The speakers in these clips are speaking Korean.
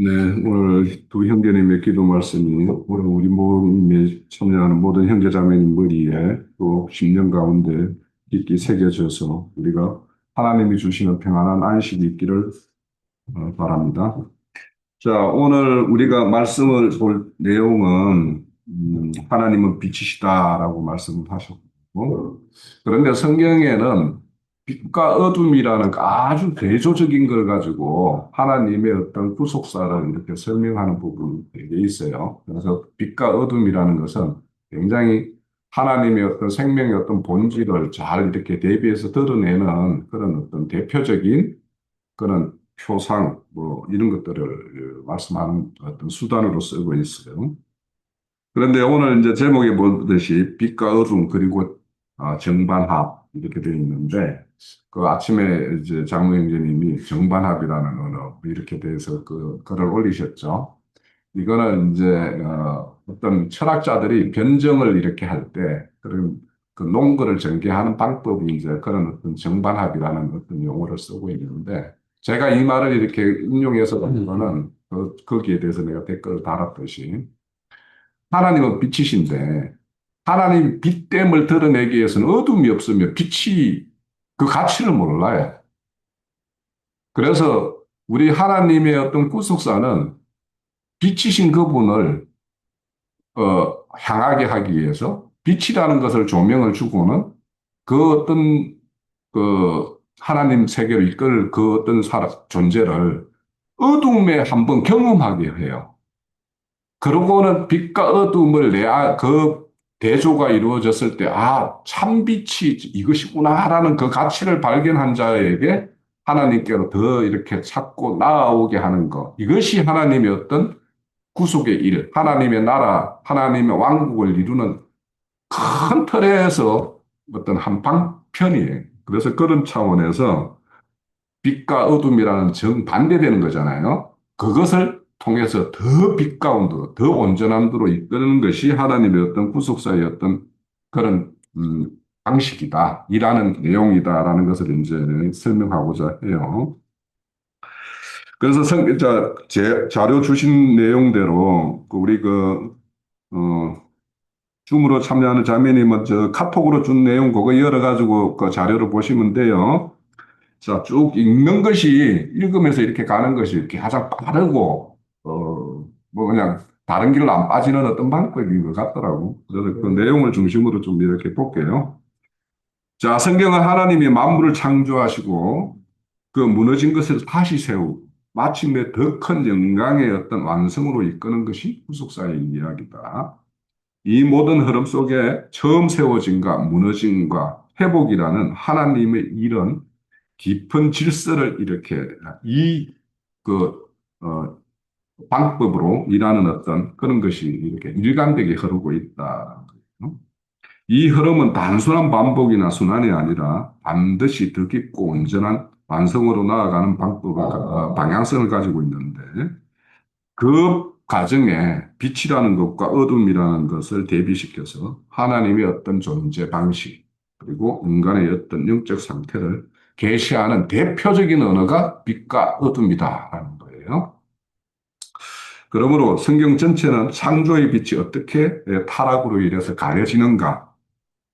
네, 오늘 두 형제님의 기도 말씀이 오늘 우리 모임에 참여하는 모든 형제자매님 머리에 또 심령 가운데 깊이 새겨져서 우리가 하나님이 주시는 평안한 안식이 있기를 바랍니다. 자, 오늘 우리가 말씀을 볼 내용은 하나님은 빛이시다라고 말씀을 하셨고, 그런데 성경에는 빛과 어둠이라는 그 아주 대조적인 걸 가지고 하나님의 어떤 구속사를 이렇게 설명하는 부분이 되게 있어요. 그래서 빛과 어둠이라는 것은 굉장히 하나님의 어떤 생명의 어떤 본질을 잘 이렇게 대비해서 드러내는 그런 어떤 대표적인 그런 표상, 뭐, 이런 것들을 말씀하는 어떤 수단으로 쓰고 있어요. 그런데 오늘 이제 제목에 보듯이 빛과 어둠, 그리고 정반합, 이렇게 되어 있는데, 그 아침에 이제 장로 형제님이 정반합이라는 언어, 이렇게 돼서 그 글을 올리셨죠. 이거는 이제, 어떤 철학자들이 변정을 이렇게 할 때, 그런 그 논거를 전개하는 방법이 이제 그런 어떤 정반합이라는 어떤 용어를 쓰고 있는데, 제가 이 말을 이렇게 인용해서 본 거는 거기에 대해서 내가 댓글을 달았듯이, 하나님은 빛이신데, 하나님 빛됨을 드러내기 위해서는 어둠이 없으면 빛이 그 가치를 몰라요. 그래서 우리 하나님의 어떤 구속사는 빛이신 그분을 향하게 하기 위해서 빛이라는 것을 조명을 주고는 그 어떤 하나님 세계로 이끌 그 어떤 존재를 어둠에 한번 경험하게 해요. 그러고는 빛과 어둠을 그 대조가 이루어졌을 때, 참빛이 이것이구나라는 그 가치를 발견한 자에게 하나님께로 더 이렇게 찾고 나아오게 하는 것. 이것이 하나님의 어떤 구속의 일, 하나님의 나라, 하나님의 왕국을 이루는 큰 틀에서 어떤 한 방편이에요. 그래서 그런 차원에서 빛과 어둠이라는 정반대되는 거잖아요. 그것을 통해서 더 빛 가운데로, 더 온전함으로 이끄는 것이 하나님의 어떤 구속사의 어떤 그런 방식이다, 이라는 내용이다라는 것을 이제 설명하고자 해요. 그래서 자료 주신 내용대로 우리 줌으로 참여하는 자매님은 저 카톡으로 준 내용 그거 열어가지고 그 자료를 보시면 돼요. 자, 쭉 읽는 것이, 읽으면서 이렇게 가는 것이 이렇게 가장 빠르고, 뭐 그냥 다른 길로 안 빠지는 어떤 방법인 것 같더라고. 그래서 그 내용을 중심으로 좀 이렇게 볼게요. 자, 성경은 하나님이 만물을 창조하시고, 그 무너진 것을 다시 세우고, 마침내 더 큰 영광의 어떤 완성으로 이끄는 것이 구속사의 이야기다. 이 모든 흐름 속에 처음 세워진과 무너짐과 회복이라는 하나님의 일은 깊은 질서를 이렇게 이 그, 어, 방법으로 일하는 어떤 그런 것이 이렇게 일관되게 흐르고 있다. 이 흐름은 단순한 반복이나 순환이 아니라 반드시 더 깊고 온전한 완성으로 나아가는 방향성을 가지고 있는데 그 과정에 빛이라는 것과 어둠이라는 것을 대비시켜서 하나님의 어떤 존재 방식 그리고 인간의 어떤 영적 상태를 계시하는 대표적인 언어가 빛과 어둠이다라는 거예요. 그러므로 성경 전체는 창조의 빛이 어떻게 타락으로 인해서 가려지는가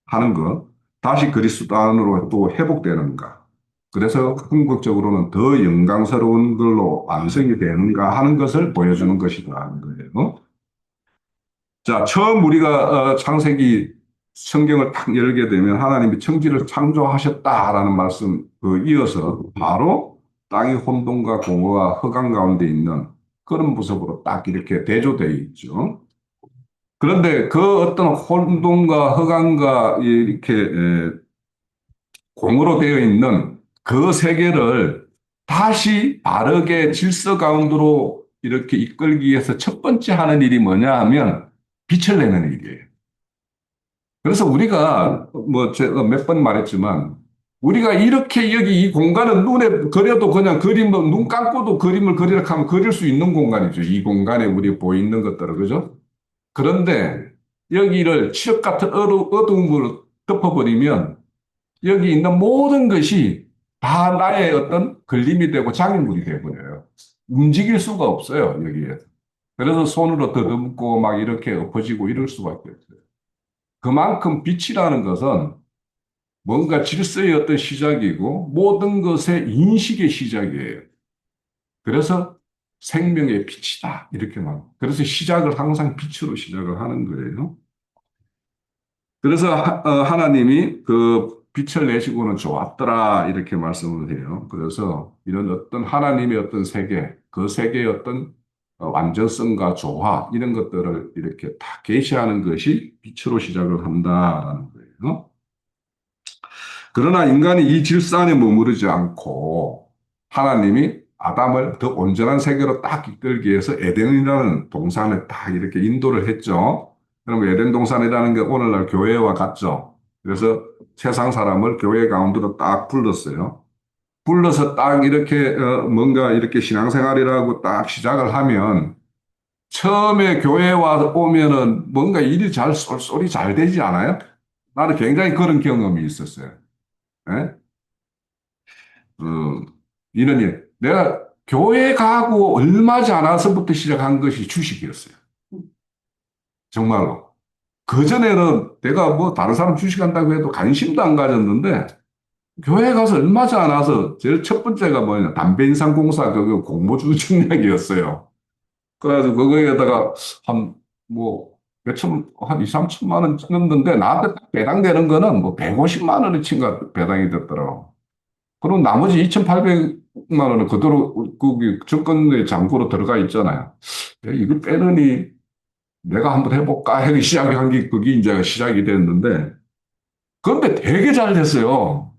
하는 것, 다시 그리스도 안으로 또 회복되는가, 그래서 궁극적으로는 더 영광스러운 걸로 완성이 되는가 하는 것을 보여주는 것이라는 거예요. 자, 처음 우리가 창세기 성경을 딱 열게 되면 하나님이 천지를 창조하셨다라는 말씀 이어서 바로 땅이 혼돈과 공허와 흑암 가운데 있는 그런 모습으로 딱 이렇게 대조되어 있죠. 그런데 그 어떤 혼돈과 흑암과 이렇게 공으로 되어 있는 그 세계를 다시 바르게 질서 가운데로 이렇게 이끌기 위해서 첫 번째 하는 일이 뭐냐 하면 빛을 내는 일이에요. 그래서 우리가 뭐 제가 몇 번 말했지만 우리가 이렇게 여기 이 공간은 눈에 그려도 그냥 눈 감고도 그림을 그리라 하면 그릴 수 있는 공간이죠. 이 공간에 우리 보이는 것들은 그죠? 그런데 여기를 칠흑 같은 어두움으로 덮어버리면 여기 있는 모든 것이 다 나의 어떤 걸림이 되고 장애물이 되어버려요. 움직일 수가 없어요, 여기에. 그래서 손으로 더듬고 막 이렇게 엎어지고 이럴 수밖에 없어요. 그만큼 빛이라는 것은 뭔가 질서의 어떤 시작이고 모든 것의 인식의 시작이에요. 그래서 생명의 빛이다. 이렇게 말. 그래서 시작을 항상 빛으로 시작을 하는 거예요. 그래서 하나님이 그 빛을 내시고는 좋았더라. 이렇게 말씀을 해요. 그래서 이런 어떤 하나님의 어떤 세계, 그 세계의 어떤 완전성과 조화, 이런 것들을 이렇게 다 계시하는 것이 빛으로 시작을 한다라는 거예요. 그러나 인간이 이 질서 안에 머무르지 않고 하나님이 아담을 더 온전한 세계로 딱 이끌기 위해서 에덴이라는 동산에 딱 이렇게 인도를 했죠. 그럼 에덴 동산이라는 게 오늘날 교회와 같죠. 그래서 세상 사람을 교회 가운데로 딱 불렀어요. 불러서 딱 이렇게 뭔가 이렇게 신앙생활이라고 딱 시작을 하면 처음에 교회 와서 오면은 뭔가 일이 잘 쏠쏠이 잘 되지 않아요? 나는 굉장히 그런 경험이 있었어요. 예? 어, 이런 일. 내가 교회 가고 얼마 지않아서부터 시작한 것이 주식이었어요. 정말로. 그전에는 내가 뭐 다른 사람 주식한다고 해도 관심도 안 가졌는데, 교회 가서 얼마 지않아서 제일 첫 번째가 뭐냐, 담배인상공사 그 공모주 증량이었어요. 그래가지고 그거에다가 한, 뭐, 한 2, 3천만 원 찍었는데, 나한테 딱 배당되는 거는 뭐 150만 원이 친가 배당이 됐더라고. 그럼 나머지 2,800만 원은 그대로 거기 증권의 잔고로 들어가 있잖아요. 이거 빼느니 내가 한번 해볼까 해서 시작한 게 그게 이제 시작이 됐는데, 그런데 되게 잘 됐어요.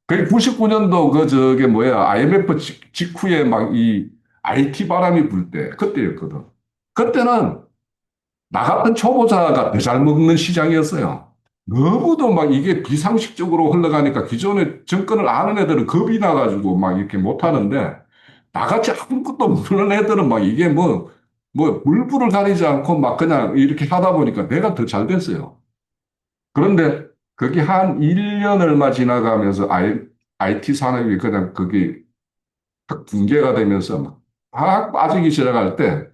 그 99년도 그 저게 뭐야, IMF 직후에 막 이 IT 바람이 불 때, 그때였거든. 그때는 나 같은 초보자가 더 잘 먹는 시장이었어요. 너무도 막 이게 비상식적으로 흘러가니까 기존에 정권을 아는 애들은 겁이 나가지고 막 이렇게 못하는데 나같이 아무것도 모르는 애들은 막 이게 뭐 물불을 가리지 않고 막 그냥 이렇게 하다 보니까 내가 더 잘 됐어요. 그런데 그게 한 1년 얼마 지나가면서 IT 산업이 그냥 그게 탁 붕괴가 되면서 막 빠지기 시작할 때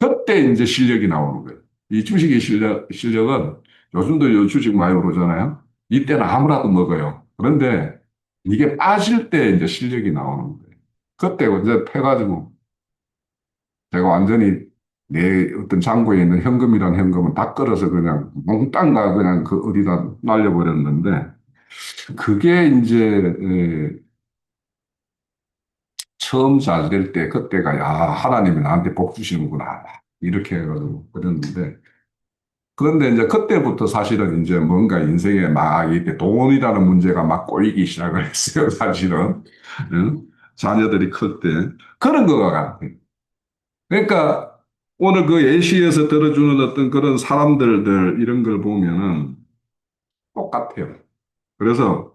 그때 이제 실력이 나오는 거예요. 이 주식의 실력은 요즘도 요 주식 많이 오르잖아요. 이때는 아무라도 먹어요. 그런데 이게 빠질 때 이제 실력이 나오는 거예요. 그때 이제 패가지고 제가 완전히 내 어떤 잔고에 있는 현금이란 현금은 다 끌어서 그냥 몽땅 다 그냥 그 어디다 날려버렸는데 그게 이제 처음 잘 될 때 그때가 야 하나님이 나한테 복 주시는구나 이렇게 해가지고 그랬는데 그런데 이제 그때부터 사실은 이제 뭔가 인생에 막 이때 돈이라는 문제가 막 꼬이기 시작을 했어요, 사실은. 응? 자녀들이 클 때. 그런 거가 같아요. 그러니까 오늘 그 예시에서 들어주는 어떤 그런 사람들들 이런 걸 보면은 똑같아요. 그래서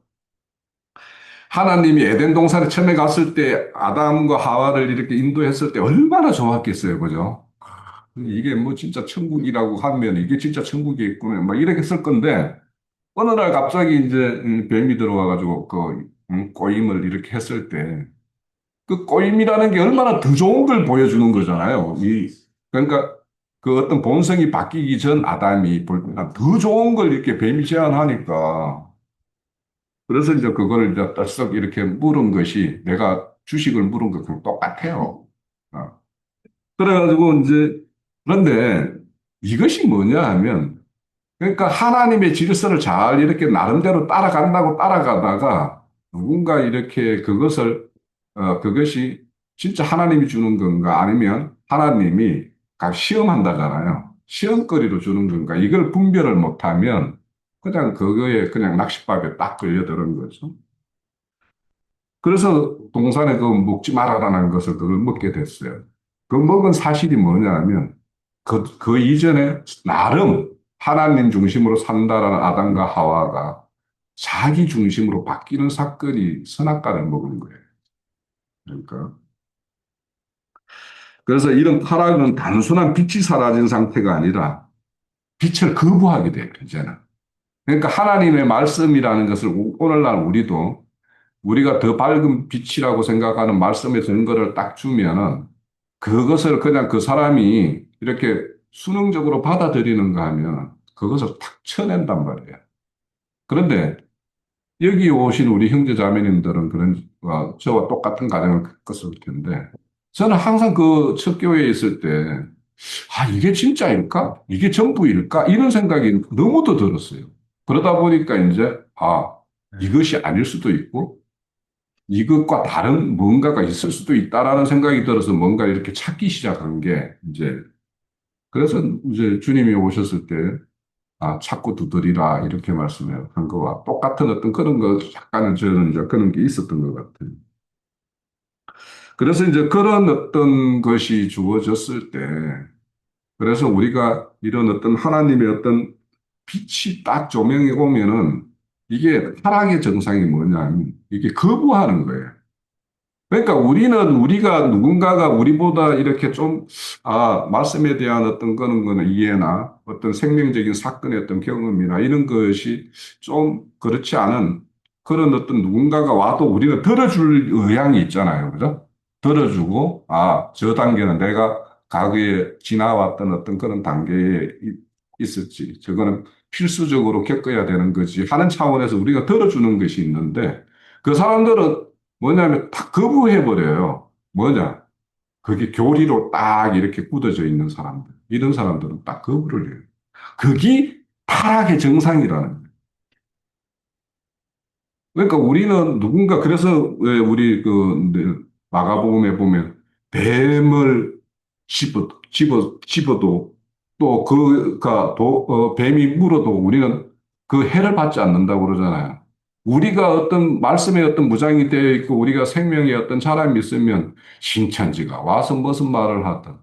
하나님이 에덴 동산에 처음에 갔을 때 아담과 하와를 이렇게 인도했을 때 얼마나 좋았겠어요, 그죠? 이게 뭐 진짜 천국이라고 하면 이게 진짜 천국이겠구나, 막 이렇게 쓸 건데 어느 날 갑자기 이제 뱀이 들어와가지고 그 꼬임을 이렇게 했을 때 그 꼬임이라는 게 얼마나 더 좋은 걸 보여주는 거잖아요. 그러니까 그 어떤 본성이 바뀌기 전 아담이 볼 때는 더 좋은 걸 이렇게 뱀이 제안하니까 그래서 이제 그거를 이제 떠썩 이렇게 물은 것이 내가 주식을 물은 것랑 똑같아요. 어. 그래가지고 이제 그런데 이것이 뭐냐 하면 그러니까 하나님의 질서를 잘 이렇게 나름대로 따라간다고 따라가다가 누군가 이렇게 그것이 진짜 하나님이 주는 건가 아니면 하나님이 각 시험한다잖아요. 시험거리로 주는 건가 이걸 분별을 못하면 그냥 그거에 그냥 낚싯밥에 딱 걸려드는 거죠. 그래서 동산에 그 먹지 말아라는 것을 그걸 먹게 됐어요. 그 먹은 사실이 뭐냐면 그 이전에 나름 하나님 중심으로 산다라는 아담과 하와가 자기 중심으로 바뀌는 사건이 선악과를 먹은 거예요. 그러니까. 그래서 이런 타락은 단순한 빛이 사라진 상태가 아니라 빛을 거부하게 돼요, 이제는. 그러니까 하나님의 말씀이라는 것을 오늘날 우리가 더 밝은 빛이라고 생각하는 말씀의 근거를 딱 주면은 그것을 그냥 그 사람이 이렇게 수능적으로 받아들이는가 하면 그것을 탁 쳐낸단 말이에요. 그런데 여기 오신 우리 형제 자매님들은 그런, 저와 똑같은 가정을 겪었을 텐데, 저는 항상 그 첫 교회에 있을 때, 이게 진짜일까? 이게 전부일까? 이런 생각이 너무도 들었어요. 그러다 보니까 이제, 이것이 아닐 수도 있고, 이것과 다른 뭔가가 있을 수도 있다라는 생각이 들어서 뭔가 이렇게 찾기 시작한 게, 이제, 그래서 이제 주님이 오셨을 때, 찾고 두드리라, 이렇게 말씀을 한 거와 똑같은 어떤 그런 거, 약간은 저는 이제 그런 게 있었던 것 같아요. 그래서 이제 그런 어떤 것이 주어졌을 때, 그래서 우리가 이런 어떤 하나님의 어떤 빛이 딱 조명이 오면은 이게 타락의 정상이 뭐냐면 이게 거부하는 거예요. 그러니까 우리가 누군가가 우리보다 이렇게 좀, 말씀에 대한 어떤 거는 이해나 어떤 생명적인 사건의 어떤 경험이나 이런 것이 좀 그렇지 않은 그런 어떤 누군가가 와도 우리가 들어줄 의향이 있잖아요. 그죠? 들어주고, 저 단계는 내가 과거에 지나왔던 어떤 그런 단계에 있었지. 저거는 필수적으로 겪어야 되는 거지 하는 차원에서 우리가 들어주는 것이 있는데 그 사람들은 뭐냐면 딱 거부해버려요. 뭐냐? 그게 교리로 딱 이렇게 굳어져 있는 사람들. 이런 사람들은 딱 거부를 해요. 그게 타락의 정상이라는 거예요. 그러니까 우리는 누군가, 그래서 왜 우리 마가복음에 보면 뱀을 집어도 또 뱀이 물어도 우리는 그 해를 받지 않는다고 그러잖아요. 우리가 어떤 말씀에 어떤 무장이 되어 있고 우리가 생명에 어떤 사람이 있으면 신천지가 와서 무슨 말을 하든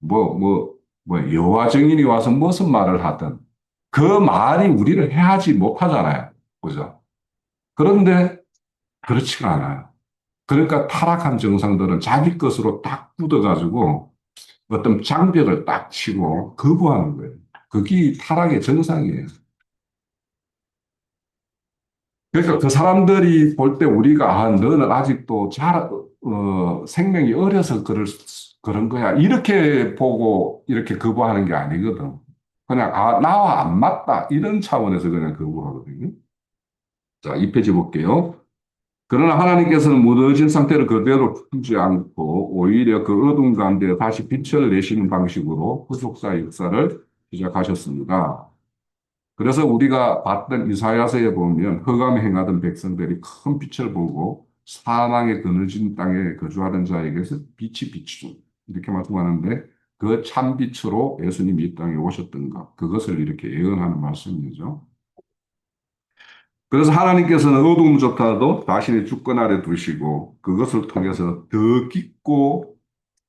뭐, 뭐, 여호와 증인이 와서 무슨 말을 하든 그 말이 우리를 해하지 못하잖아요. 그죠? 그런데 그렇지가 않아요. 그러니까 타락한 정상들은 자기 것으로 딱 굳어가지고 어떤 장벽을 딱 치고 거부하는 거예요. 그게 타락의 정상이에요. 그러니까 그 사람들이 볼 때 우리가 너는 아직도 생명이 어려서 그런 거야. 이렇게 보고 이렇게 거부하는 게 아니거든. 그냥 나와 안 맞다. 이런 차원에서 그냥 거부하거든요. 자, 2페이지 볼게요. 그러나 하나님께서는 무너진 상태를 그대로 두지 않고 오히려 그 어둠 가운데 다시 빛을 내시는 방식으로 후속사 역사를 시작하셨습니다. 그래서 우리가 봤던 이사야서에 보면 흑암에 행하던 백성들이 큰 빛을 보고 사망에 그늘진 땅에 거주하던 자에게서 빛이 비추죠. 이렇게 말씀하는데 그 참 빛으로 예수님이 이 땅에 오셨던 것, 그것을 이렇게 예언하는 말씀이죠. 그래서 하나님께서는 어둠조차도 자신의 주권 아래 두시고 그것을 통해서 더 깊고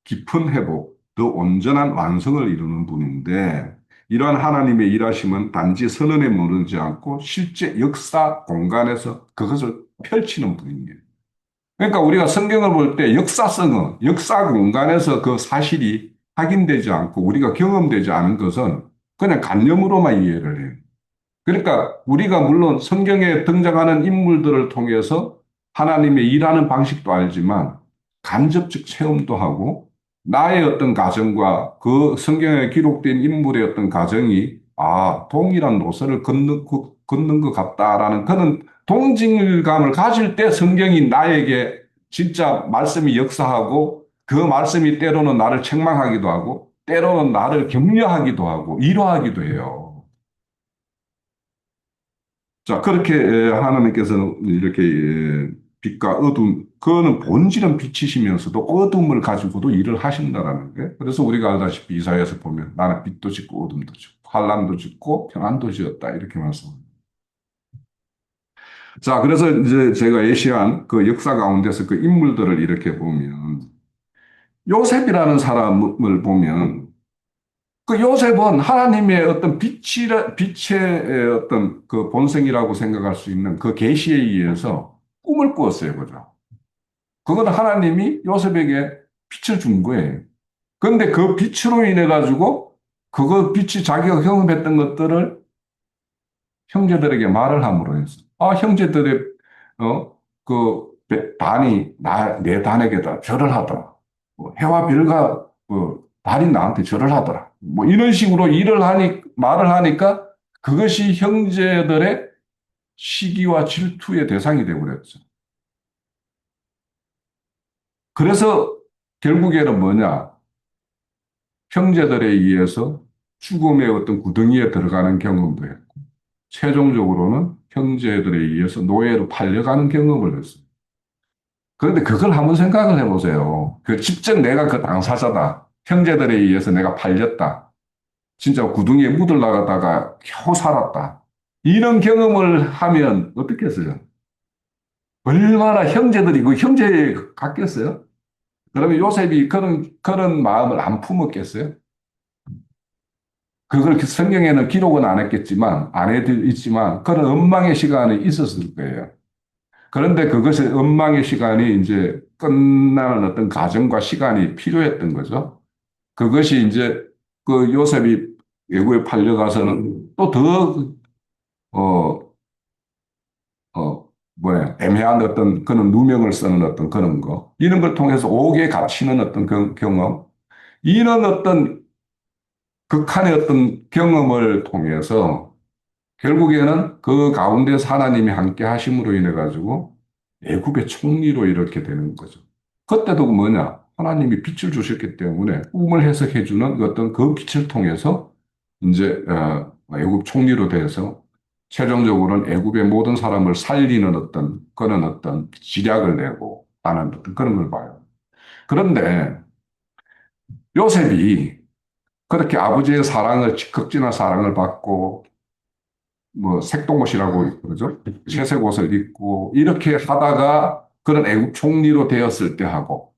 깊은 회복, 더 온전한 완성을 이루는 분인데 이러한 하나님의 일하심은 단지 선언에 머무르지 않고 실제 역사 공간에서 그것을 펼치는 분이에요. 그러니까 우리가 성경을 볼 때 역사성은 역사 공간에서 그 사실이 확인되지 않고 우리가 경험되지 않은 것은 그냥 관념으로만 이해를 해요. 그러니까 우리가 물론 성경에 등장하는 인물들을 통해서 하나님의 일하는 방식도 알지만 간접적 체험도 하고 나의 어떤 가정과 그 성경에 기록된 인물의 어떤 가정이 동일한 노선을 걷는 것 같다라는 그런 동질감을 가질 때 성경이 나에게 진짜 말씀이 역사하고 그 말씀이 때로는 나를 책망하기도 하고 때로는 나를 격려하기도 하고 위로하기도 해요. 자, 그렇게 하나님께서는 이렇게 빛과 어둠, 그거는 본질은 빛이시면서도 어둠을 가지고도 일을 하신다라는 게. 그래서 우리가 알다시피 이사야에서 보면 나는 빛도 짓고 어둠도 짓고 환란도 짓고 평안도 지었다 이렇게 말씀합니다. 자, 그래서 이제 제가 예시한 그 역사 가운데서 그 인물들을 이렇게 보면 요셉이라는 사람을 보면 그 요셉은 하나님의 어떤 빛의 어떤 그 본성이라고 생각할 수 있는 그 계시에 의해서 꿈을 꾸었어요, 그죠? 그건 하나님이 요셉에게 빛을 준 거예요. 그런데 그 빛으로 인해 가지고 그거 빛이 자기가 경험했던 것들을 형제들에게 말을 함으로 해서 형제들의 그 단이 내 단에게다 절을 하더라. 해와 별과 달이 나한테 절을 하더라. 뭐 이런 식으로 말을 하니까 그것이 형제들의 시기와 질투의 대상이 되어버렸죠. 그래서 결국에는 뭐냐? 형제들에 의해서 죽음의 어떤 구덩이에 들어가는 경험도 했고, 최종적으로는 형제들에 의해서 노예로 팔려가는 경험을 했어요. 그런데 그걸 한번 생각을 해보세요. 그 직접 내가 그 당사자다. 형제들에 의해서 내가 팔렸다. 진짜 구덩이에 묻을 나가다가 겨우 살았다. 이런 경험을 하면 어떻겠어요? 얼마나 형제들이 그 형제 같겠어요? 그러면 요셉이 그런 마음을 안 품었겠어요? 그걸 성경에는 기록은 안 했겠지만, 안 해있지만, 그런 원망의 시간이 있었을 거예요. 그런데 그것의 원망의 시간이 이제 끝나는 어떤 과정과 시간이 필요했던 거죠. 그것이 이제 그 요셉이 외국에 팔려가서는 또 더, 어, 애매한 어떤 그런 누명을 쓰는 어떤 그런 거. 이런 걸 통해서 옥에 갇히는 어떤 경험. 이런 어떤 극한의 어떤 경험을 통해서 결국에는 그 가운데서 하나님이 함께 하심으로 인해 가지고 애굽의 총리로 이렇게 되는 거죠. 그때도 뭐냐? 하나님이 빛을 주셨기 때문에 꿈을 해석해 주는 어떤 그 빛을 통해서 이제 애굽 총리로 돼서 최종적으로는 애굽의 모든 사람을 살리는 어떤 그런 어떤 지략을 내고 하는 어떤 그런 걸 봐요. 그런데 요셉이 그렇게 아버지의 사랑을 극진한 사랑을 받고 뭐 색동옷이라고 그러죠. 채색 옷을 입고 이렇게 하다가 그런 애국 총리로 되었을 때 하고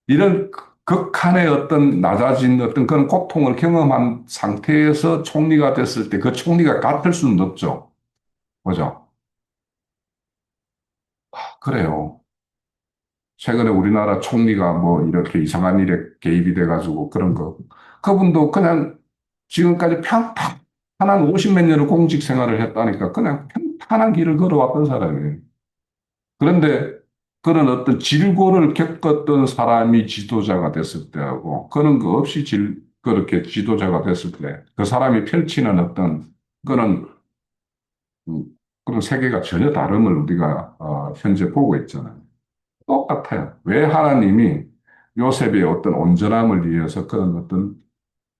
이런 극한의 어떤 낮아진 어떤 그런 고통을 경험한 상태에서 총리가 됐을 때 그 총리가 같을 수는 없죠. 그죠? 그래요. 최근에 우리나라 총리가 뭐 이렇게 이상한 일에 개입이 돼가지고 그런 거. 그분도 그냥 지금까지 평탄한 50몇 년을 공직 생활을 했다니까 그냥 평탄한 길을 걸어왔던 사람이에요. 그런데 그런 어떤 질고를 겪었던 사람이 지도자가 됐을 때하고 그런 거 없이 그렇게 지도자가 됐을 때 그 사람이 펼치는 어떤 그런, 음, 그런 세계가 전혀 다름을 우리가 현재 보고 있잖아요. 똑같아요. 왜 하나님이 요셉의 어떤 온전함을 위해서 그런 어떤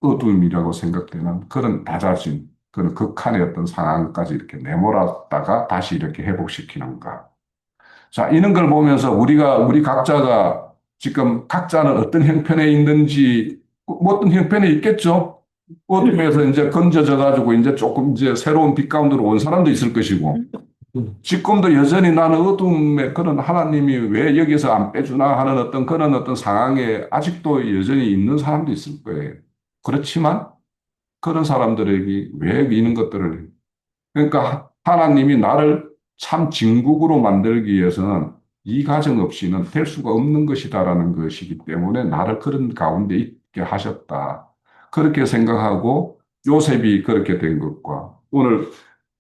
어둠이라고 생각되는 그런 낮아진 그런 극한의 어떤 상황까지 이렇게 내몰았다가 다시 이렇게 회복시키는가. 자, 이런 걸 보면서 우리 각자가 지금 각자는 어떤 형편에 있는지, 뭐 어떤 형편에 있겠죠? 어둠에서 이제 건져져 가지고 이제 조금 이제 새로운 빛 가운데로 온 사람도 있을 것이고, 지금도 여전히 나는 어둠에 그런 하나님이 왜 여기서 안 빼주나 하는 어떤 그런 어떤 상황에 아직도 여전히 있는 사람도 있을 거예요. 그렇지만 그런 사람들에게 왜 이런 것들을 그러니까 하나님이 나를 참 진국으로 만들기 위해서는 이 과정 없이는 될 수가 없는 것이다라는 것이기 때문에 나를 그런 가운데 있게 하셨다. 그렇게 생각하고 요셉이 그렇게 된 것과 오늘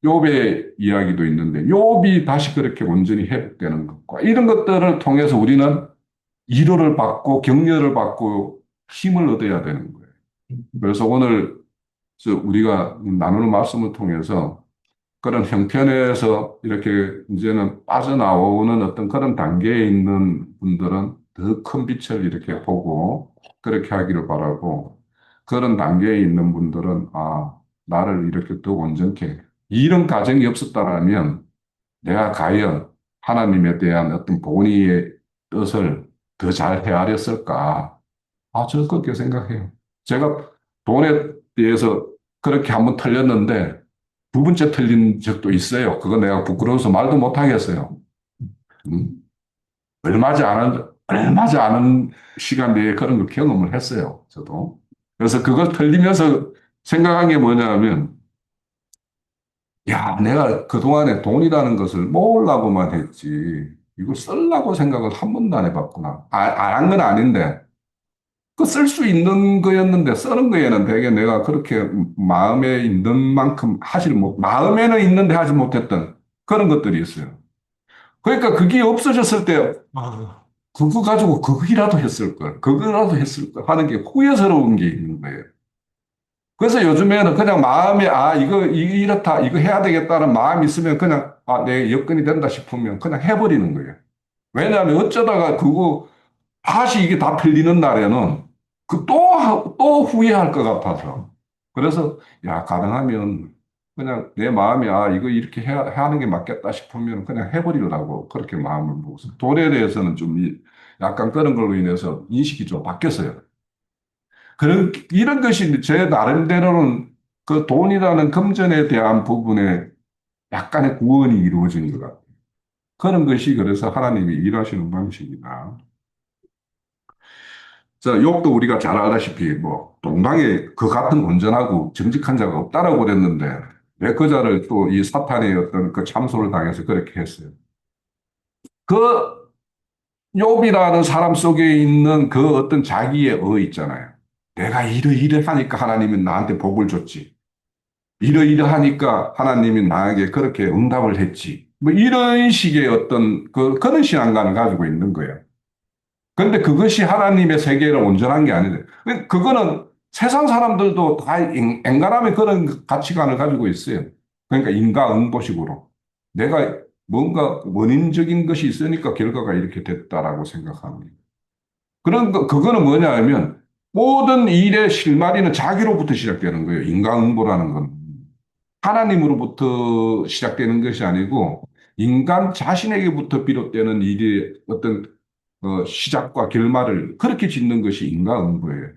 욥의 이야기도 있는데 욥이 다시 그렇게 온전히 회복되는 것과 이런 것들을 통해서 우리는 위로를 받고 격려를 받고 힘을 얻어야 되는 거예요. 그래서 오늘 우리가 나누는 말씀을 통해서 그런 형편에서 이렇게 이제는 빠져나오는 어떤 그런 단계에 있는 분들은 더 큰 빛을 이렇게 보고 그렇게 하기를 바라고 그런 단계에 있는 분들은 나를 이렇게 더 온전케 이런 가정이 없었다면 내가 과연 하나님에 대한 어떤 본의의 뜻을 더 잘 헤아렸을까? 저는 그렇게 생각해요. 제가 돈에 대해서 그렇게 한번 틀렸는데 두 번째 틀린 적도 있어요. 그거 내가 부끄러워서 말도 못 하겠어요. 음, 얼마지 않은 시간 내에 그런 걸 경험을 했어요. 저도. 그래서 그걸 틀리면서 생각한 게 뭐냐면, 야, 내가 그동안에 돈이라는 것을 모으려고만 했지. 이걸 쓰려고 생각을 한 번도 안 해봤구나. 안 한 건 아닌데, 그 쓸 수 있는 거였는데 쓰는 거에는 되게 내가 그렇게 마음에 있는 만큼 마음에는 있는데 하지 못했던 그런 것들이 있어요. 그러니까 그게 없어졌을 때, 그거 가지고 그거라도 했을 걸, 그거라도 했을 걸 하는 게 후회스러운 게 있는 거예요. 그래서 요즘에는 그냥 마음에, 아, 이렇다, 이거 해야 되겠다는 마음이 있으면 그냥, 아, 내 여건이 된다 싶으면 그냥 해버리는 거예요. 왜냐하면 어쩌다가 그거 다시 이게 다 풀리는 날에는 또 후회할 것 같아서. 그래서, 야, 가능하면 그냥 내 마음이, 아, 이거 이렇게 해야 하는 게 맞겠다 싶으면 그냥 해버리려고 그렇게 마음을 먹었어요. 돈에 대해서는 좀 약간 그런 걸로 인해서 인식이 좀 바뀌었어요. 이런 것이 제 나름대로는 그 돈이라는 금전에 대한 부분에 약간의 구원이 이루어진 것 같아요. 그런 것이 그래서 하나님이 일하시는 방식이다. 자, 욥도 우리가 잘 알다시피 뭐 동방에 그 같은 온전하고 정직한 자가 없다라고 그랬는데 왜 그 자를 또 이 사탄의 어떤 그 참소를 당해서 그렇게 했어요. 그 욥이라는 사람 속에 있는 그 어떤 자기의 있잖아요. 내가 이러이러하니까 하나님은 나한테 복을 줬지. 이러이러하니까 하나님이 나에게 그렇게 응답을 했지. 뭐 이런 식의 어떤 그런 신앙관을 가지고 있는 거예요. 그런데 그것이 하나님의 세계를 온전한 게 아니래. 그거는 세상 사람들도 다 앵간하면 그런 가치관을 가지고 있어요. 그러니까 인과응보식으로. 내가 뭔가 원인적인 것이 있으니까 결과가 이렇게 됐다라고 생각합니다. 그거는 뭐냐 하면 모든 일의 실마리는 자기로부터 시작되는 거예요. 인과응보라는 건. 하나님으로부터 시작되는 것이 아니고 인간 자신에게부터 비롯되는 일의 어떤 시작과 결말을 그렇게 짓는 것이 인과응보예요.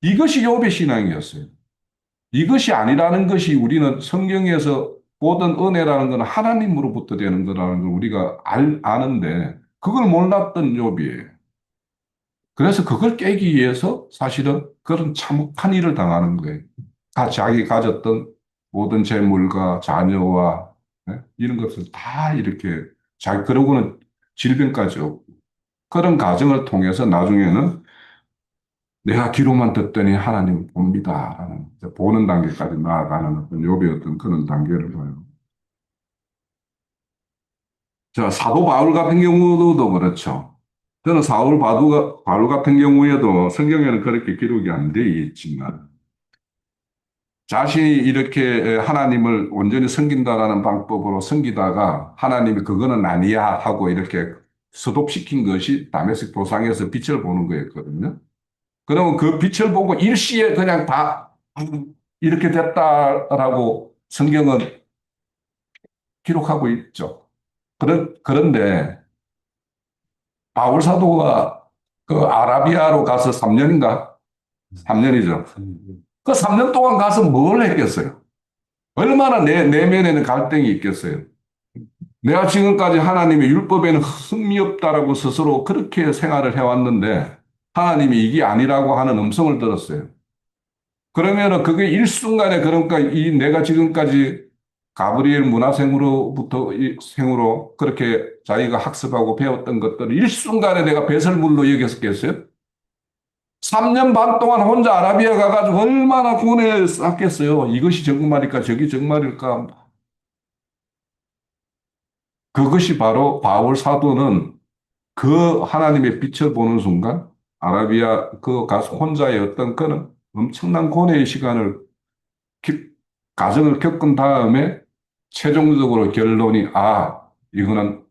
이것이 욥의 신앙이었어요. 이것이 아니라는 것이 우리는 성경에서 보던 은혜라는 것은 하나님으로부터 되는 거라는 걸 우리가 아는데 그걸 몰랐던 욥이에요. 그래서 그걸 깨기 위해서 사실은 그런 참혹한 일을 당하는 거예요. 자기 가졌던 모든 재물과 자녀와 이런 것을 다 이렇게 그러고는 질병까지 오고 그런 과정을 통해서 나중에는 내가 귀로만 듣더니 하나님 봅니다. 라는 보는 단계까지 나아가는 어떤 욥의 어떤 그런 단계를 봐요. 자, 사도 바울 같은 경우도 그렇죠. 저는 바울 같은 경우에도 성경에는 그렇게 기록이 안 돼 있지만 자신이 이렇게 하나님을 온전히 섬긴다라는 방법으로 섬기다가 하나님이 그거는 아니야 하고 이렇게 수도시킨 것이 다메섹 도상에서 빛을 보는 거였거든요. 그러면 그 빛을 보고 일시에 그냥 다 이렇게 됐다라고 성경은 기록하고 있죠. 그런데 바울 사도가 그 아라비아로 가서 3년인가? 3년이죠. 그 3년 동안 가서 뭘 했겠어요? 얼마나 내면에는 갈등이 있겠어요? 내가 지금까지 하나님의 율법에는 흠이 없다라고 스스로 그렇게 생활을 해왔는데 하나님이 이게 아니라고 하는 음성을 들었어요. 그러면은 그게 일순간에 그러니까 이 내가 지금까지 가브리엘 문화생으로부터 생으로 그렇게 자기가 학습하고 배웠던 것들을 일순간에 내가 배설물로 여겼겠어요? 3년 반 동안 혼자 아라비아 가가지고 얼마나 고뇌를 쌓겠어요. 이것이 정말일까, 저게 정말일까. 그것이 바로 바울 사도는 그 하나님의 빛을 보는 순간 아라비아 그 가서 혼자의 어떤 그런 엄청난 고뇌의 시간을 가정을 겪은 다음에 최종적으로 결론이 이거는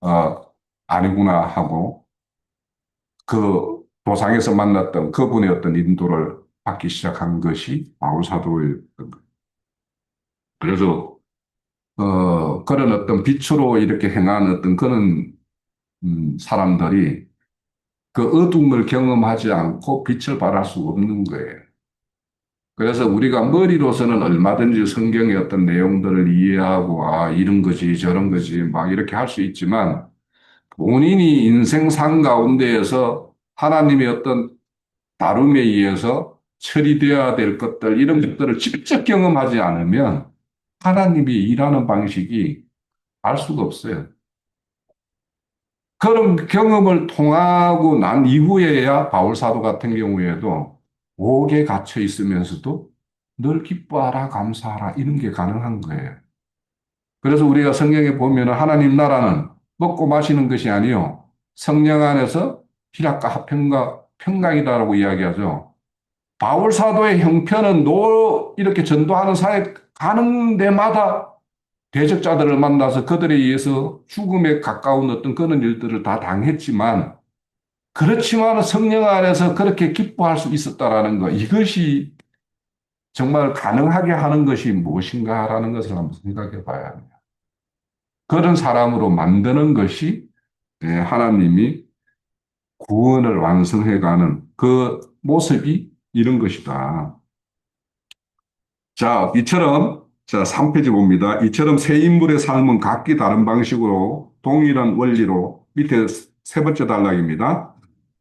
어, 아니구나 하고 그 도상에서 만났던 그분의 어떤 인도를 받기 시작한 것이 바울 사도였던 거예요. 그래서 그런 어떤 빛으로 이렇게 행한 어떤 그런 사람들이 그 어둠을 경험하지 않고 빛을 발할 수 없는 거예요. 그래서 우리가 머리로서는 얼마든지 성경의 어떤 내용들을 이해하고, 이런 거지, 저런 거지, 막 이렇게 할 수 있지만, 본인이 인생상 가운데에서 하나님의 어떤 다름에 의해서 처리되어야 될 것들, 이런 것들을 직접 경험하지 않으면 하나님이 일하는 방식이 알 수가 없어요. 그런 경험을 통하고 난 이후에야 바울 사도 같은 경우에도 옥에 갇혀 있으면서도 늘 기뻐하라, 감사하라, 이런 게 가능한 거예요. 그래서 우리가 성경에 보면 하나님 나라는 먹고 마시는 것이 아니요. 성령 안에서 희락과 화평과 평강이다라고 이야기하죠. 바울 사도의 형편은 이렇게 전도하는 사회 가는 데마다 대적자들을 만나서 그들에 의해서 죽음에 가까운 어떤 그런 일들을 다 당했지만 그렇지만 성령 안에서 그렇게 기뻐할 수 있었다라는 것, 이것이 정말 가능하게 하는 것이 무엇인가라는 것을 한번 생각해 봐야 합니다. 그런 사람으로 만드는 것이 하나님이 구원을 완성해가는 그 모습이 이런 것이다. 자, 이처럼, 자, 3페이지 봅니다. 이처럼 새 인물의 삶은 각기 다른 방식으로 동일한 원리로 밑에 세 번째 단락입니다.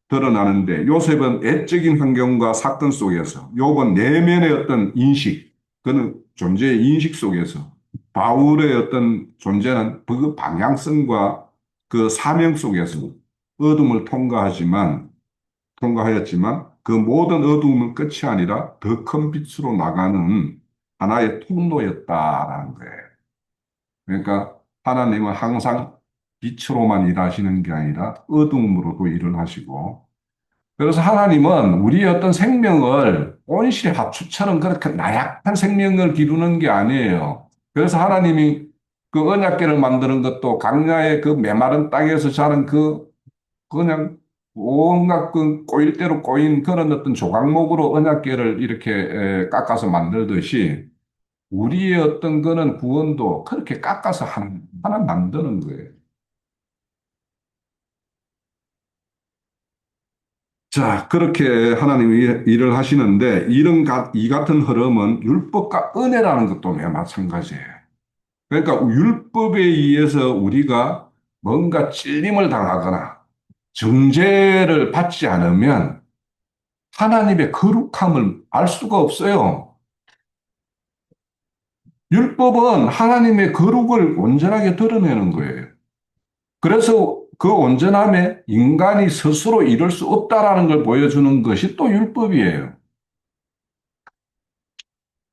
드러나는데 요셉은 애적인 환경과 사건 속에서 욥은 내면의 어떤 인식, 그는 존재의 인식 속에서 바울의 어떤 존재는 그 방향성과 그 사명 속에서 어둠을 통과하였지만 그 모든 어두움은 끝이 아니라 더 큰 빛으로 나가는 하나의 통로였다라는 거예요. 그러니까 하나님은 항상 빛으로만 일하시는 게 아니라 어둠으로도 일을 하시고, 그래서 하나님은 우리의 어떤 생명을 온실의 합추처럼 그렇게 나약한 생명을 기르는 게 아니에요. 그래서 하나님이 그 언약궤를 만드는 것도 강야의 그 메마른 땅에서 자란 그냥 온갖 그 꼬일 대로 꼬인 그런 어떤 조각목으로 언약궤를 이렇게 깎아서 만들듯이 우리의 어떤 거는 구원도 그렇게 깎아서 하나 만드는 거예요. 자, 그렇게 하나님이 일을 하시는데 이 같은 흐름은 율법과 은혜라는 것도 마찬가지예요. 그러니까 율법에 의해서 우리가 뭔가 찔림을 당하거나 정죄를 받지 않으면 하나님의 거룩함을 알 수가 없어요. 율법은 하나님의 거룩을 온전하게 드러내는 거예요. 그래서 그 온전함에 인간이 스스로 이룰 수 없다라는 걸 보여주는 것이 또 율법이에요.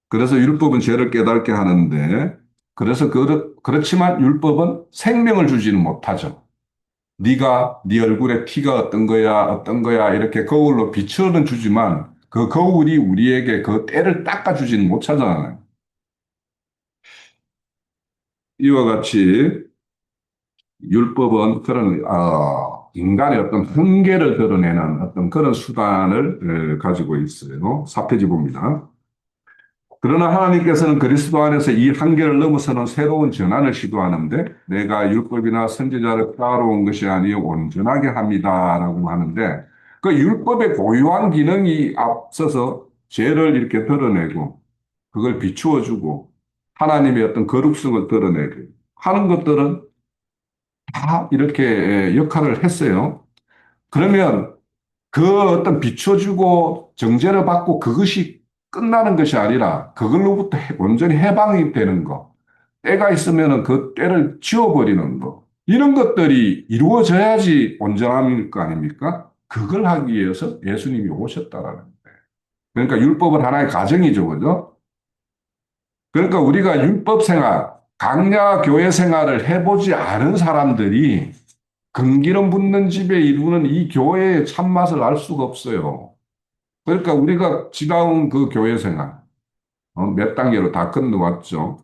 그래서 율법은 죄를 깨닫게 하는데, 그래서 그렇지만 율법은 생명을 주지는 못하죠. 네가 네 얼굴에 티가 어떤 거야 이렇게 거울로 비추어는 주지만 그 거울이 우리에게 그 때를 닦아주지는 못하잖아요. 이와 같이 율법은 그런 인간의 어떤 한계를 드러내는 어떤 그런 수단을 가지고 있어요. 4페이지 봅니다. 그러나 하나님께서는 그리스도 안에서 이 한계를 넘어서는 새로운 전환을 시도하는데 내가 율법이나 선지자를 따라온 것이 아니요 온전하게 합니다라고 하는데 그 율법의 고유한 기능이 앞서서 죄를 이렇게 드러내고 그걸 비추어주고 하나님의 어떤 거룩성을 드러내고 하는 것들은 다 이렇게 역할을 했어요. 그러면 그 어떤 비춰주고 정죄를 받고 그것이 끝나는 것이 아니라 그걸로부터 온전히 해방이 되는 거. 때가 있으면 그 때를 지워버리는 거. 이런 것들이 이루어져야지 온전함일 거 아닙니까? 그걸 하기 위해서 예수님이 오셨다라는 거예요. 그러니까 율법은 하나의 가정이죠, 그죠? 그러니까 우리가 율법 생활, 강야 교회 생활을 해보지 않은 사람들이 금기름 붓는 집에 이루는 이 교회의 참맛을 알 수가 없어요. 그러니까 우리가 지나온 그 교회 생활, 몇 단계로 다 건너왔죠.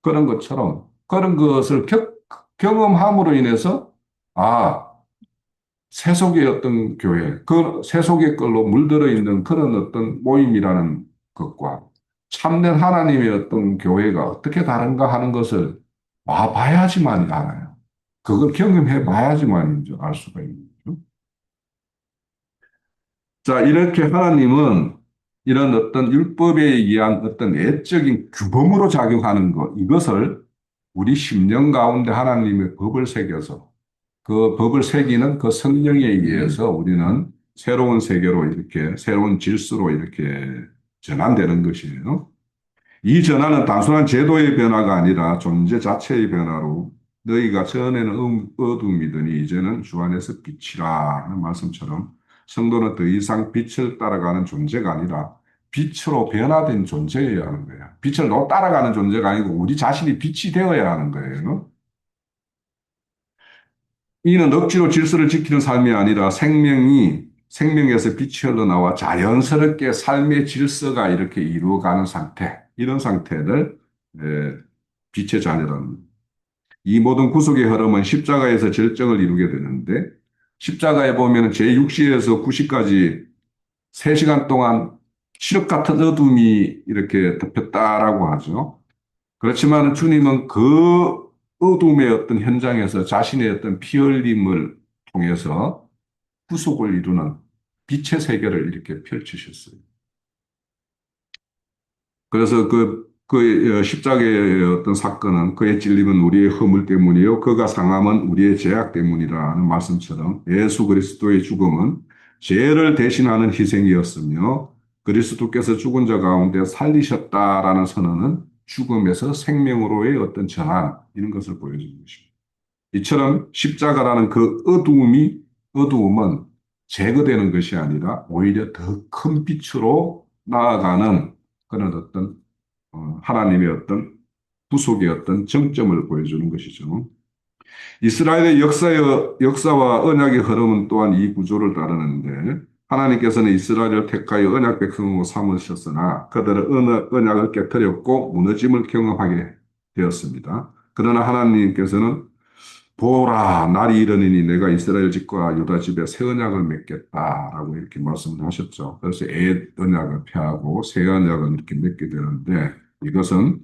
그런 것처럼, 그런 것을 경험함으로 인해서, 아, 세속의 어떤 교회, 그 세속의 걸로 물들어 있는 그런 어떤 모임이라는 것과 참된 하나님의 어떤 교회가 어떻게 다른가 하는 것을 와봐야지만 알아요. 그걸 경험해 봐야지만 이제 알 수가 있는 거죠. 자, 이렇게 하나님은 이런 어떤 율법에 의한 어떤 애적인 규범으로 작용하는 것, 이것을 우리 심령 가운데 하나님의 법을 새겨서 그 법을 새기는 그 성령에 의해서 우리는 새로운 세계로 이렇게 새로운 질서로 이렇게 전환되는 것이에요. 이 전환은 단순한 제도의 변화가 아니라 존재 자체의 변화로 너희가 전에는 어둠이더니 이제는 주 안에서 빛이라 하는 말씀처럼 성도는 더 이상 빛을 따라가는 존재가 아니라 빛으로 변화된 존재여야 하는 거예요. 빛을 따라가는 존재가 아니고 우리 자신이 빛이 되어야 하는 거예요. 이는 억지로 질서를 지키는 삶이 아니라 생명에서 빛이 흘러나와 자연스럽게 삶의 질서가 이렇게 이루어가는 상태, 이런 상태를 에, 빛의 자녀라는. 이 모든 구속의 흐름은 십자가에서 절정을 이루게 되는데, 십자가에 보면 제6시에서 9시까지 3시간 동안 칠흑 같은 어둠이 이렇게 덮였다라고 하죠. 그렇지만 주님은 그 어둠의 어떤 현장에서 자신의 어떤 피 흘림을 통해서 구속을 이루는 빛의 세계를 이렇게 펼치셨어요. 그래서 그 십자가의 어떤 사건은 그의 찔림은 우리의 허물 때문이요. 그가 상함은 우리의 죄악 때문이라는 말씀처럼 예수 그리스도의 죽음은 죄를 대신하는 희생이었으며 그리스도께서 죽은 자 가운데 살리셨다라는 선언은 죽음에서 생명으로의 어떤 전환, 이런 것을 보여주는 것입니다. 이처럼 십자가라는 그 어두움은 제거되는 것이 아니라 오히려 더 큰 빛으로 나아가는 그런 어떤 하나님의 어떤 구속의 어떤 정점을 보여주는 것이죠. 이스라엘의 역사와 언약의 흐름은 또한 이 구조를 따르는데 하나님께서는 이스라엘을 택하여 언약 백성으로 삼으셨으나 그들은 언약을 깨뜨렸고 무너짐을 경험하게 되었습니다. 그러나 하나님께서는 보라, 날이 이르니니 내가 이스라엘 집과 유다 집에 새 언약을 맺겠다라고 이렇게 말씀을 하셨죠. 그래서 옛 언약을 폐하고 새 언약을 이렇게 맺게 되는데 이것은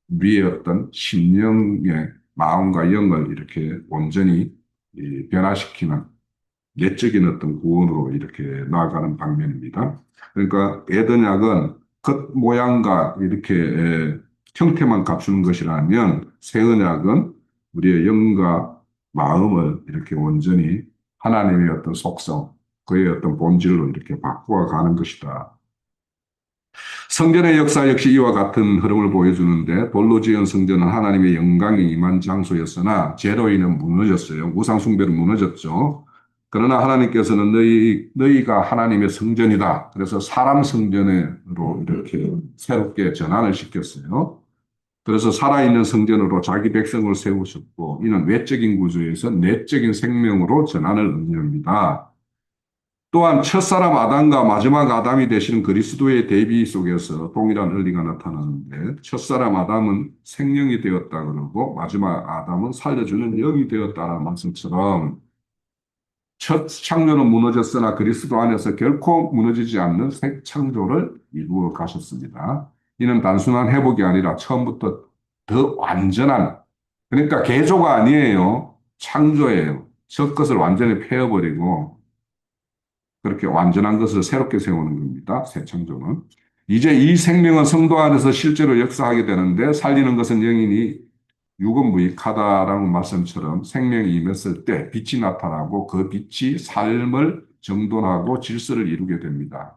우리의 어떤 심령의 마음과 영을 이렇게 온전히 변화시키는 내적인 어떤 구원으로 이렇게 나아가는 방면입니다. 그러니까 에덴약은 겉모양과 이렇게 형태만 갖추는 것이라면 새 언약은 우리의 영과 마음을 이렇게 온전히 하나님의 어떤 속성, 그의 어떤 본질로 이렇게 바꾸어 가는 것이다. 성전의 역사 역시 이와 같은 흐름을 보여주는데 돌로 지은 성전은 하나님의 영광이 임한 장소였으나 죄로 인해 무너졌어요. 우상 숭배로 무너졌죠. 그러나 하나님께서는 너희가 하나님의 성전이다. 그래서 사람 성전으로 이렇게 새롭게 전환을 시켰어요. 그래서 살아있는 성전으로 자기 백성을 세우셨고 이는 외적인 구조에서 내적인 생명으로 전환을 의미합니다. 또한 첫사람 아담과 마지막 아담이 되시는 그리스도의 대비 속에서 동일한 원리가 나타나는데 첫사람 아담은 생명이 되었다 그러고 마지막 아담은 살려주는 영이 되었다는 말씀처럼 첫 창조는 무너졌으나 그리스도 안에서 결코 무너지지 않는 새 창조를 이루어 가셨습니다. 이는 단순한 회복이 아니라 처음부터 더 완전한, 그러니까 개조가 아니에요. 창조예요. 저 것을 완전히 폐어버리고 그렇게 완전한 것을 새롭게 세우는 겁니다. 새 창조는. 이제 이 생명은 성도 안에서 실제로 역사하게 되는데 살리는 것은 영이니 유건무익하다라는 말씀처럼 생명이 임했을 때 빛이 나타나고 그 빛이 삶을 정돈하고 질서를 이루게 됩니다.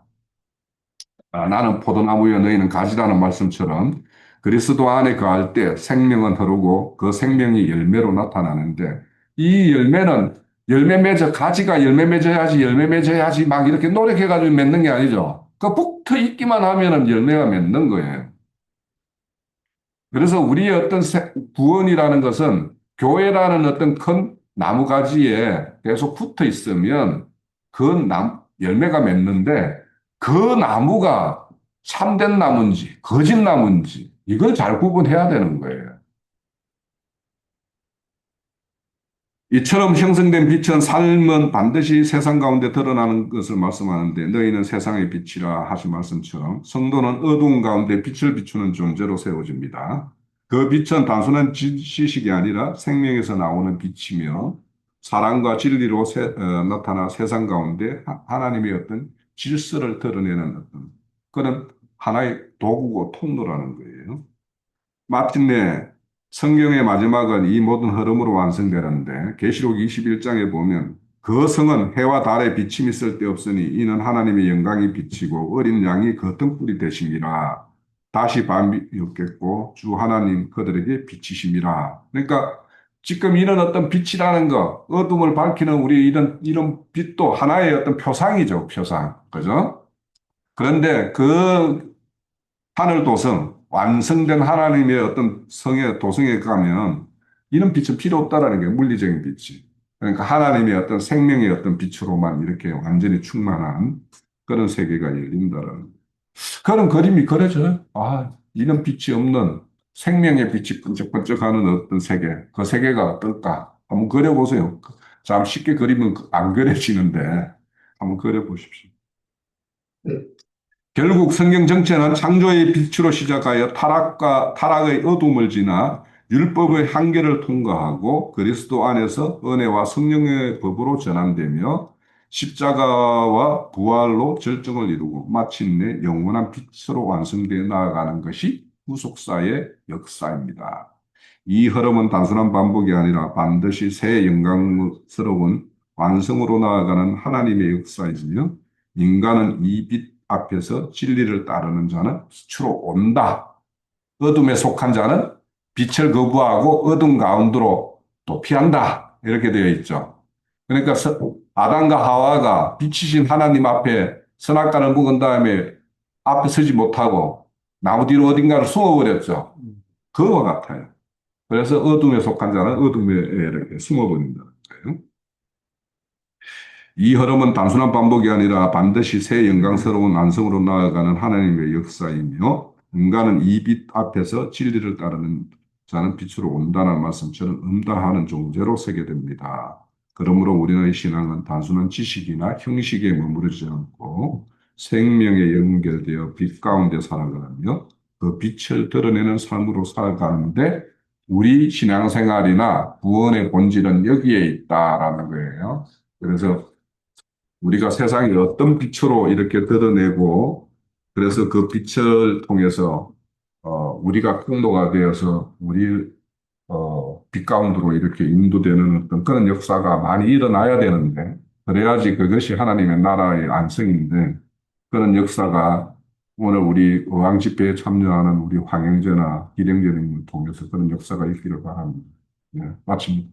나는 포도나무여 너희는 가지라는 말씀처럼 그리스도 안에 거할 때 생명은 흐르고 그 생명이 열매로 나타나는데 이 열매는 열매 맺어 가지가 열매 맺어야지 열매 맺어야지 막 이렇게 노력해가지고 맺는 게 아니죠. 그 붙어 있기만 하면은 열매가 맺는 거예요. 그래서 우리의 어떤 구원이라는 것은 교회라는 어떤 큰 나무가지에 계속 붙어 있으면 열매가 맺는데 그 나무가 참된 나무인지 거짓 나무인지 이걸 잘 구분해야 되는 거예요. 이처럼 형성된 빛은 삶은 반드시 세상 가운데 드러나는 것을 말씀하는데 너희는 세상의 빛이라 하신 말씀처럼 성도는 어두운 가운데 빛을 비추는 존재로 세워집니다. 그 빛은 단순한 지식이 아니라 생명에서 나오는 빛이며 사랑과 진리로 나타나 세상 가운데 하나님의 어떤 질서를 드러내는 어떤 그런 하나의 도구고 통로라는 거예요. 마침내 성경의 마지막은 이 모든 흐름으로 완성되는데 계시록 21장에 보면 그 성은 해와 달에 비침이 쓸데없으니 이는 하나님의 영광이 비치고 어린 양이 그 등불이 되심이라. 다시 밤이 없겠고 주 하나님 그들에게 비치심이라. 그러니까 지금 이런 어떤 빛이라는 거, 어둠을 밝히는 우리 이런 빛도 하나의 어떤 표상이죠, 표상. 그죠? 그런데 그 하늘 도성, 완성된 하나님의 어떤 성의 도성에 가면 이런 빛은 필요 없다라는 게 물리적인 빛이. 그러니까 하나님의 어떤 생명의 어떤 빛으로만 이렇게 완전히 충만한 그런 세계가 열린다라는. 그런 그림이 그려져요. 아, 이런 빛이 없는 생명의 빛이 번쩍번쩍하는 어떤 세계, 그 세계가 어떨까? 한번 그려보세요. 참 쉽게 그리면 안 그려지는데 한번 그려보십시오. 결국 성경 전체는 창조의 빛으로 시작하여 타락의 어둠을 지나 율법의 한계를 통과하고 그리스도 안에서 은혜와 성령의 법으로 전환되며 십자가와 부활로 절정을 이루고 마침내 영원한 빛으로 완성되어 나아가는 것이 후속사의 역사입니다. 이 흐름은 단순한 반복이 아니라 반드시 새 영광스러운 완성으로 나아가는 하나님의 역사이며 인간은 이 빛 앞에서 진리를 따르는 자는 빛으로 온다. 어둠에 속한 자는 빛을 거부하고 어둠 가운데로 또 피한다. 이렇게 되어 있죠. 그러니까 아담과 하와가 빛이신 하나님 앞에 선악과를 먹은 다음에 앞에 서지 못하고 나무 뒤로 어딘가를 숨어버렸죠. 그와 같아요. 그래서 어둠에 속한 자는 어둠에 이렇게 숨어버린다는 거예요. 이 흐름은 단순한 반복이 아니라 반드시 새 영광스러운 완성으로 나아가는 하나님의 역사이며 인간은 이 빛 앞에서 진리를 따르는 자는 빛으로 온다는 말씀처럼 응답하는 존재로 서게 됩니다. 그러므로 우리의 신앙은 단순한 지식이나 형식에 머무르지 않고 생명에 연결되어 빛 가운데 살아가며 그 빛을 드러내는 삶으로 살아가는데 우리 신앙생활이나 구원의 본질은 여기에 있다라는 거예요. 그래서 우리가 세상에 어떤 빛으로 이렇게 드러내고, 그래서 그 빛을 통해서, 우리가 통로가 되어서 우리, 빛 가운데로 이렇게 인도되는 어떤 그런 역사가 많이 일어나야 되는데, 그래야지 그것이 하나님의 나라의 안성인데, 그런 역사가 오늘 우리 어왕 집회에 참여하는 우리 황영재나 기령제님을 통해서 그런 역사가 있기를 바랍니다. 네, 마칩니다.